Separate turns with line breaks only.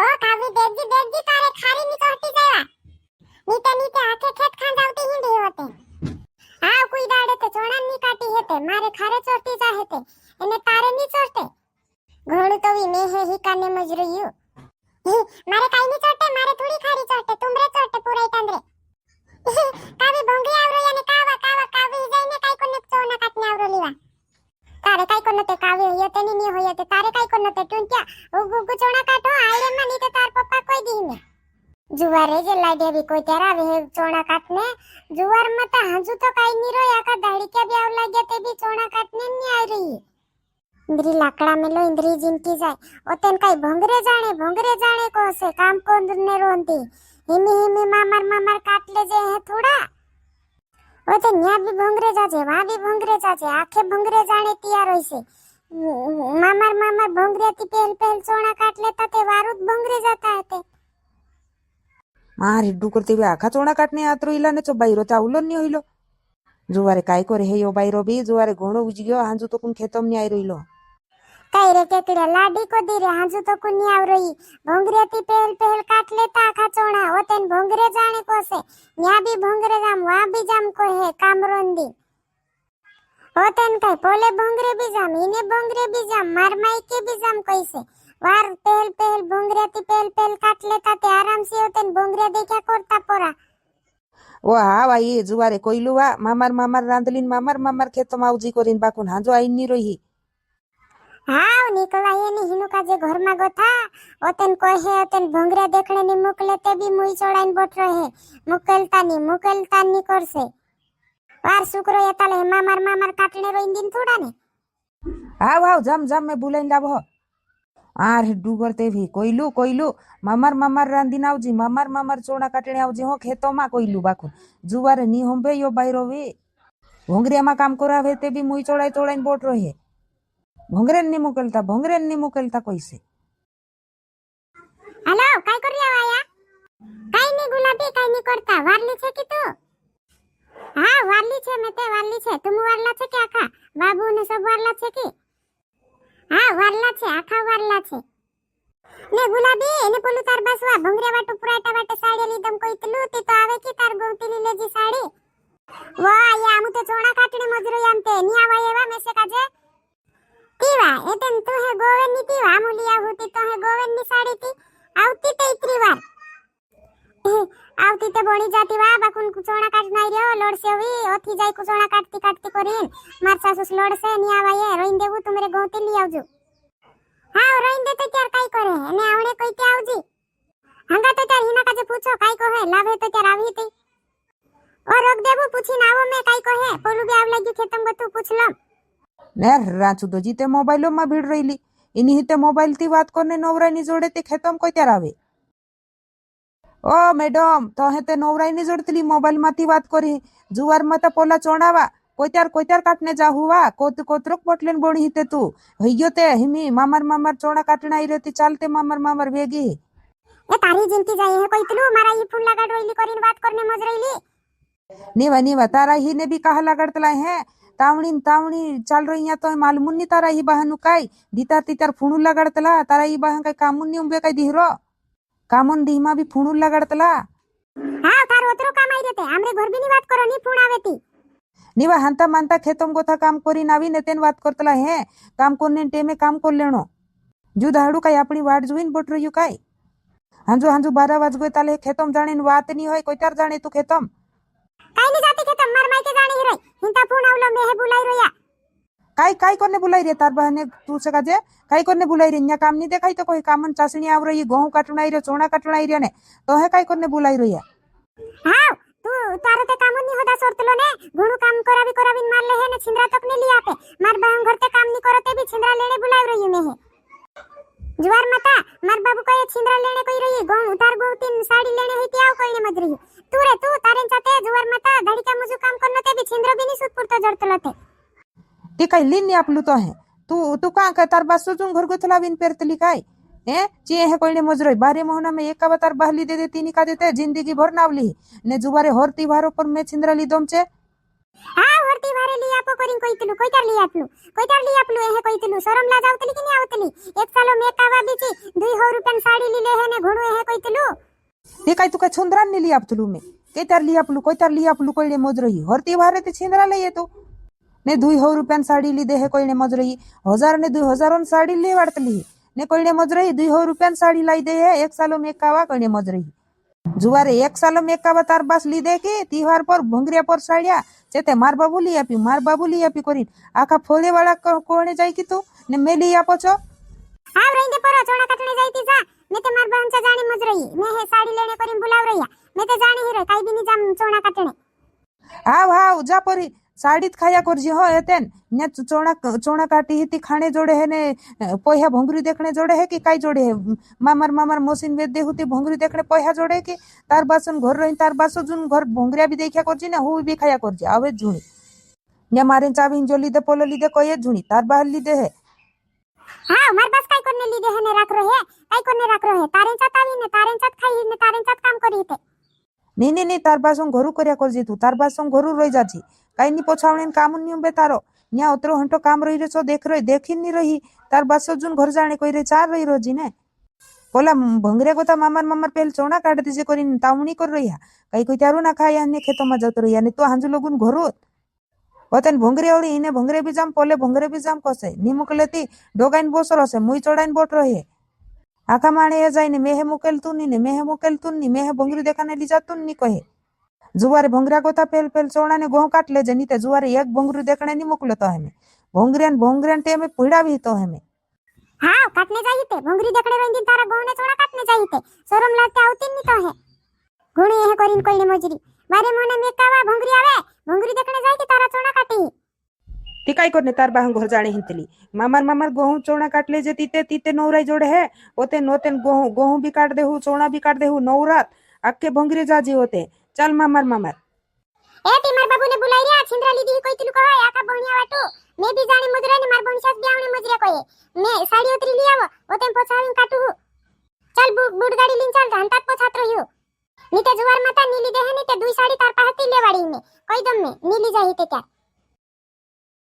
ओ कावी देगी तारे खारी नी चोटी जावा नीते नीते हाथे खेत खांजावती हिंदी होते आ कोई दाड़े तो चोणा नी काटी हेते मारे खारे चोटी जा हेते एने तारे नी चोटे घोड़ू तो वी में है ही काने मजरयू मारे काई नी चोटे मारे थोड़ी खारी चोटे तुमरे चोटे पूरे तंद्रे कावी भोंगी आवरो याने कावा कावा कावी जाईने काई कोने चोणा काटने आवरो लीवा तारे काई कोने ते कावी होयते नी होयते तारे काई कोने ते टुंट्या उगु चोणा काटो आयरे मनी ते तार पप्पा कोई दीने जुवारे जे लाडे भी कोई तेरा वे चोणा काटने जुवार मत हंजू तो काई नी रोया का दाढ़ी के भी आव लागे ते भी चोणा काटने नी आ रही इंद्री लाकड़ा में लो इंद्री जिनकी जाए ओतेन काई भोंगरे जाने को से काम को ने रोंती हिमी हिमी मामर काट ले जे है थोड़ा ओते न्या भी भोंगरे जाजे वहां भी भोंगरे जाजे आखे भोंगरे जाने तैयार होई से मामर भोंगरे ती पहल चोणा काट लेता ते वारुद भोंगरे जाता है ते
मार हिड्डू करते बी आखा चोणा काटने आत रोइला ने चो बाईरो चावलो नी होइलो जुवारे काय करे हे यो बाईरो बी जुवारे घोणो उज गयो हांजू तो कुन खेतम नी आई रोइलो
काई रे केकड़े लाडी को दी रे हांजू तो कुन नी आव रही भोंगरे ती पहल काट लेता आखा चोणा ओतेन भोंगरे जाने को से न्या भी भोंगरे जाम वहां भी जाम को है कामरोंदी ओतेन काई पोले भोंगरे भी जाम इने भोंगरे भी जाम मार माई के भी जाम कैसे वार पहल भोंगरे ती पहल काट लेता ते आराम से होतेन भोंगरे देखा करता पोरा
ओ हा भाई जुवारे कोइलु वा मामर रांदलीन मामर खेतम आवजी करीन बाकुन हांजो आई नी रोही
हाव निकला ये नी हिनु का जे घर मा गोथा ओतेन कोई है ओतेन भोंगरे देखने नी मुकले ते भी मुई चोड़ाइन बोट रहे मुकलता नी करसे वार शुक्र येताले मामर काटने रोइन दिन थोड़ा ने
हाव जम में बुलाइन लाबो आर हिड्डू करते भी कोइलु मामर रांदीन आवजी मामर चोणा काटने आवजी हो खेतो मा कोइलु बाकुन जुवारे नी होंबे यो बाईरो वे भोंगरे मा काम करावे ते भी मुई चोड़ाइन बोट रहे भोंगरेन नी मुकलता कैसे
हेलो काय कर रिया वाया काय नी गुलाबी काय नी करता वारली छे की तू हां वारली छे मैं ते वारली छे तुम वारला छे के आखा बाबू ने सब वारला छे की हां वारला छे आखा वारला छे ने गुलाबी ने पोलू तार बसवा भोंगरे वाटू पुराटा वाटे साड़ी लीदम कोई तलू ते तो आवे की तार गोती लीले जी साड़ी वाह या मु तो चोणा काटने मजरो यामते नी आवा एवा में से काजे तीवा एतन तू है गोवेन नी तीवा मुलिया होती तो है गोवेन नी साड़ी ती आवती ते इतरी वार आवती ते बणी जाती वा बाकुन कुचोणा काट नाही रे लोड से हुई ओथी जाई कुचोणा काटती करीन मार सासुस लोड से नी आवा ये रोइन देबू तुमरे गोती ली आवजो हां रोइन दे तो त्यार काई करे ने आवणे कोई ते आवजी हंगा तो त्यार हिना काजे पूछो काई को है लाभ है तो त्यार आवी ती और रोक देबू पूछी ना आवो मैं काई को है पोलू बे आव लागी खेतम गतु पूछलम
नेर राचू तो जीते मोबाइलो में भीड़ रही इन्हीं हिते मोबाइल थी बात करने नवराई जोड़े ते खेतम कोई त्यार आवे ओ मैडम तो हेते नवराई जोड़तली मोबाइल माथी बात करी जुवार मत पोला चोणावा कोई त्यार काटने जा हुआ कोतरक पटलेन बोणी हिते तू हइयो ते हिमी मामर चोणा काटना आई रहती चालते मामर वेगी
ए तारी जिनकी जाई है कोई तलू मारा ये फूल लगा डोइली करीन बात करने मजरईली
नीवा तारा ही ने भी कहा लगड़तला है तावणी चल रही है तो मालूम नी तारा ही बहनु काय दीता तीतार फुणू लगड़तला तारा ही बहन काय कामुन नी उंबे काय दिहरो कामुन दीमा भी फुणू लगड़तला
हां तार ओतरो काम आई रहते हमरे घर भी नी बात करो नी फुण आवेती
नीवा हंता मानता खेतम गोथा काम करी नावी नेतेन बात करतला है काम करने टेमे काम कर लेनो जू दाड़ू काय अपनी वाट जोइन बोट रह्यू काय हांजू 12 वाज गए ताले खेतम जाने वात नी होय कोई तार जाने तू खेतम
काई नी जाती खेतम मार माई के जाने हिरे हिंता फुण आवलो में है बुलाई रोया
काय करने बुलाई रे तार बहने तू से काजे काय करने बुलाई रे न्या काम नी देखाई तो कोई कामन चासणी आव रही गेहूं काटणाई रे चोणा काटणाई रे ने तो है काय करने बुलाई रोया
हां तू तारे ते कामन नी होदा सोरतलो ने घणू काम करावी मार ले है ने छिंद्रा तक ने लिया पे मार बहन घर ते काम नी करते भी छिंद्रा लेने बुलाई रही में है जुवार मता मार बाबू को ये छिंद्रा लेने कोई रही गो उतार गो तीन साड़ी लेने हुई त्याव कोई ने मत रही तू रे तू तारेन चाते जुवार मता धड़ी का मुजु काम करनो ते भी छिंद्रा भी नी सुतपुर तो जड़तलो ते
ती काय लीन नी आपलू तो है तू का काय तार बस सुजून घर गोथला बिन पेरतली काय ए ची है कोई ने मजरोई 12 महीना में एक अवतार बहली दे तीनी का देते जिंदगी भर नावली ने जुवारे होरती भारो पर मैं छिंद्रा ली दोमचे
हां हरती वारे ली आपो करिन कोइतलु कोइतार ली आपलु एहे कोइतलु शरम लाज आवतली कि नहीं आवतली एक सालो मेकावा बीची 200 रुपया साड़ी ली ले हे ने घोडू एहे कोइतलु
ते काय तुका छुंद्रान ने लिया तुलू में कोई तार लिया आपलू कोई मज रही हरती वारे ते छिंद्रा लई तो ने 200 रुपया साड़ी ली दे है कोई मज रही 1000 ने 2000 साड़ी ले वाड़तली ने कोई मज रही 200 रुपया साड़ी लाई दे है एक सालो मेकावा कोई मज रही जुवारे एक सालो मेकावा तार बास ली दे के तिहार पर भंगरिया पर साड़िया चेते मार बाबू ली आपी करी आखा फोले वाला कोने जाई की तू ने मेली आपो छो
आव रहिंदे परो चोणा काटणे जाईती जा मैं ते मार बहन चा जाणी मज रही मैं हे साड़ी लेने करीन बुलाव रही मैं ते जाणी ही रे काई भी नी जाम चोणा काटणे
हाव जा परी साड़ीत खाया करजी हो एतेन ने चोणा काटी हिती खाने जोड़े है ने पोया भोंगरी देखने जोड़े है कि काई जोड़े है मामर मशीन वेद देहुती भोंगरी देखने पोया जोड़े कि तार बासन घर रही तार बासो जुन घर भोंगरिया भी देखिया करजी ने हु भी खाया करजी आवे जुणी ने मारे चाबी जोली दे पोलो लीदे कोई जुणी तार बाहर लीदे है
हां मार बास काई करने लीदे है ने राख रहे काई करने राख रहे तारेन साथ आवी ने तारेन साथ खाई ने तारेन साथ काम करी ते
नहीं तार बासों घरू कर्या करजी तू तार बासों घरू रही जाजी काई नी पोछावणे काम नी बे तारो न्या उतरो हंटो काम रही रे छो देखी नी रही तार बासो जुन घर जाने कोई रे चार रही रोजी ने बोला भंगरे गोता मामर पेल चोणा काट दीजे करीन तावणी कर रही कई कोई त्यारू ना खाया ने खेतो में जतो रही ने तो हांजू लोगुन घरो वतन भंगरे ओली इने भंगरे भी जाम पोले भंगरे भी जाम कोसे नी मुकलेती डोगाइन बोसरो से मुई चोड़ाइन बोट रही आखा माणे ए जाई ने मेहे मुकेल तू नी मेहे भंगरी देखाने ली जातू नी कहे जुवारे भंगरा गोता पेल चोणा ने गोह काट ले जनी ते जुवारे एक भंगरू देखने नी मुकलो तो हमें भोंगरियन टेमे पीड़ा भी तो हमें
हां काटने जाई ते भंगरी देखने रही दिन तारा गोने चोणा काटने जाई ते शरम लागते आवती नी तो है घुणी एहे करीन कोई मजरी मारे मोने मेकावा भंगरी आवे भंगरी देखने जाई के तारा चोणा काटी
ती काय करने तार बाहं घर जाने हिंतली मामर गोहूं चोणा काट ले जे तीते नौराई जोड़े है ओते नोतेन गोहूं भी काट देहू चोणा भी काट देहू नौरात आके भंगरे जाजी होते चल मामर
ए ती मार बाबू ने बुलाई रे छिंद्रा लीदी कोई तिलु कहय आका बहनिया वाटू मैं भी जाने मुजरे ने मार बहनिया भी आवने मुजरे कोई मैं साड़ी उतरी लिया वो ओते पोछाविन काटू चल बुड गाड़ी लिन चल घंटा पोछात रहियो नीते जुवार माता नीली देह नीते दुई साड़ी तार पाहती लेवाड़ी में कोई दम में नीली जाही ते क्या